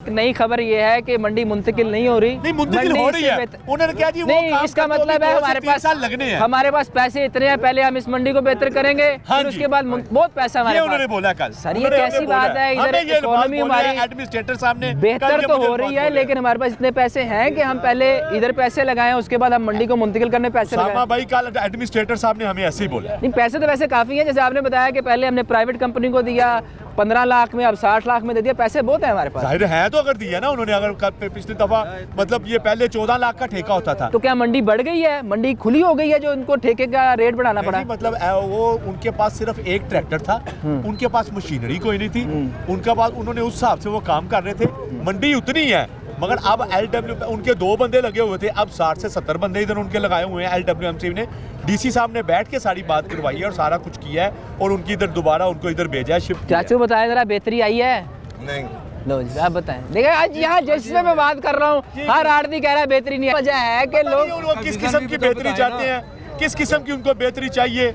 एक नई खबर ये है कि मंडी मुंतकिल नहीं हो रही। नहीं, मुंतकिल हो रही है। उन्होंने क्या जी, वो नहीं, काम इसका करते मतलब है हमारे पास पैसे इतने हैं, पहले हम इस मंडी को बेहतर करेंगे, फिर उसके बाद बहुत पैसा हमारे पास। उन्होंने बोला कल। सर ये कैसी बात है, इधर इकोनॉमी हमारी एडमिनिस्ट्रेटर सामने बेहतर तो हो रही है, लेकिन हमारे पास इतने पैसे हैं कि हम पहले इधर पैसे लगाएं, उसके बाद हम मंडी को मुंतकिल करने पैसे लगाएं। भाई कल एडमिनिस्ट्रेटर साहब ने हमें ऐसे ही बोला। नहीं, पैसे तो वैसे काफी है, जैसे आपने बताया कि पहले हमने प्राइवेट कंपनी को दिया 15 लाख में, अब 60 लाख में दे दिया, पैसे बहुत है हमारे पास। जाहिर है, तो अगर दिया ना उन्होंने, अगर पिछली दफा मतलब ये पहले 14 लाख का ठेका होता था, तो क्या मंडी बढ़ गई है, मंडी खुली हो गई है जो उनको ठेके का रेट बढ़ाना पड़ा? मतलब वो उनके पास सिर्फ एक ट्रैक्टर था, उनके पास मशीनरी कोई नहीं थी, उनके पास उन्होंने उस हिसाब से वो काम कर रहे थे। मंडी उतनी है, मगर अब LW उनके 2 बंदे लगे हुए थे, अब 60 से 70 बंदे इधर उनके लगाए हुए हैं। LWMC ने, DC साहब ने बैठ के सारी बात करवाई है और सारा कुछ किया है, और उनकी इधर दोबारा उनको इधर भेजा है, शिफ्ट। चाचू बताया जरा, बेहतरी आई है? नहीं, लो जी आप बताएं। देखिए आज यहाँ जिससे मैं बात कर रहा हूँ, हर आड़ती कह रहा है बेहतरी नहीं है। वजह है कि लोग किस किस्म की बेहतरी चाहते हैं, किस किस्म की उनको बेहतरी चाहिए।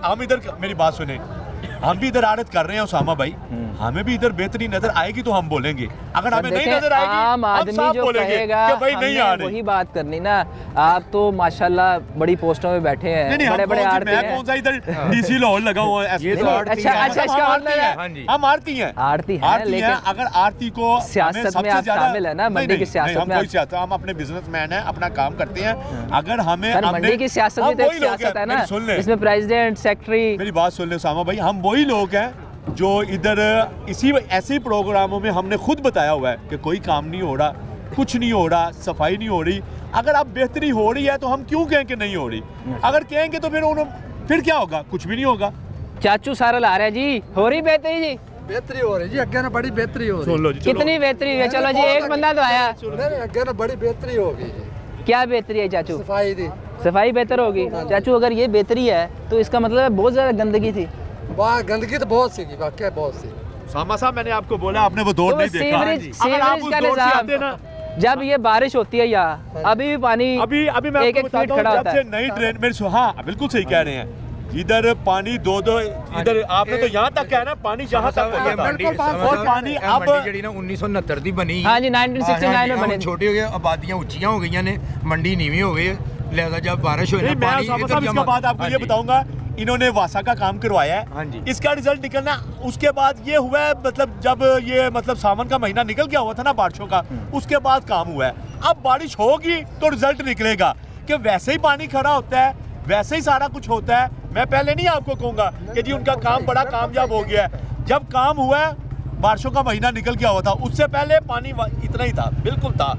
हम इधर, मेरी बात सुने, हम भी इधर आड़त कर रहे हैं उसामा भाई, हमें भी इधर बेहतरी नजर आएगी तो हम बोलेंगे, अगर हमें नहीं नजर आएगी आम आदमी जो कहेगा कि भाई नहीं आ रही, वही बात करनी ना। आप तो माशाल्लाह बड़ी पोस्टों में बैठे हैं, बड़े बड़े आड़ती हैं। कौन सा इधर DC लाहौर लगा हुआ है? ये तो अच्छा इसका मतलब है हम आरती हैं, आड़ती है, लेकिन अगर आरती को सियासत में आप शामिल है ना, मंडी की सियासत में। हम अपने बिजनेसमैन हैं, अपना काम करते हैं। अगर हमें मंडी की सियासत भी तो सियासत है ना, इसमें प्रेसिडेंट, सेक्रेटरी। मेरी बात सुन ले उसामा भाई, हम वही लोग हैं जो इधर इसी ऐसे प्रोग्रामों में हमने खुद बताया हुआ है कि कोई काम नहीं हो रहा, कुछ नहीं हो रहा, सफाई नहीं हो रही। अगर अब बेहतरी हो रही है तो हम क्यों कहें कि नहीं हो रही? अगर कहेंगे तो फिर क्या होगा? कुछ भी नहीं होगा। चाचू सारा ला रहे जी, हो रही बेहतरी जी? बेहतरी हो रही जी, अगे ना बड़ी बेहतरी हो रही। सुन लो जी, कितनी बेहतरी है? चलो जी, एक बंदा तो आया। अगे ना बड़ी बेहतरी होगी। क्या बेहतरी है चाचू? सफाई दी, सफाई बेहतर होगी। चाचू अगर ये बेहतरी है तो इसका मतलब है बहुत ज्यादा गंदगी थी। वहाँ गंदगी तो बहुत सी, वाकई बहुत सी। सामा साहब, मैंने आपको बोला, आपने वो दौड़ तो नहीं देखा। अगर आप उस दौड़ से आते ना, जब ये बारिश होती है यहाँ, अभी भी पानी अभी मैं एक फीट खड़ा होता है। नई ट्रेन मेरे, हाँ बिल्कुल सही कह रहे हैं, इधर पानी 2-2 इधर आपने तो यहाँ तक है ना, पानी जहाँ तक और पानी अब 1969 दी बनी। हाँ जी, 1969 में बनी। छोटी हो गई, आबादियाँ ऊंचियाँ हो गई ने, मंडी नीवी हो गई, लिहाजा जब बारिश हुई ना, पानी इधर इसके बाद आपको ये बताऊंगा, इन्होंने वासा का काम करवाया है, इसका रिजल्ट निकलना उसके बाद ये हुआ है, मतलब जब ये मतलब सावन का महीना निकल गया हुआ था ना बारिशों का, उसके बाद काम हुआ है। अब बारिश होगी तो रिजल्ट निकलेगा कि वैसे ही पानी खड़ा होता है, वैसे ही सारा कुछ होता है। मैं पहले नहीं आपको कहूंगा कि जी उनका काम बड़ा कामयाब हो गया है, जब काम हुआ है बारिशों का महीना निकल गया हुआ था, उससे पहले पानी इतना ही था, बिल्कुल था।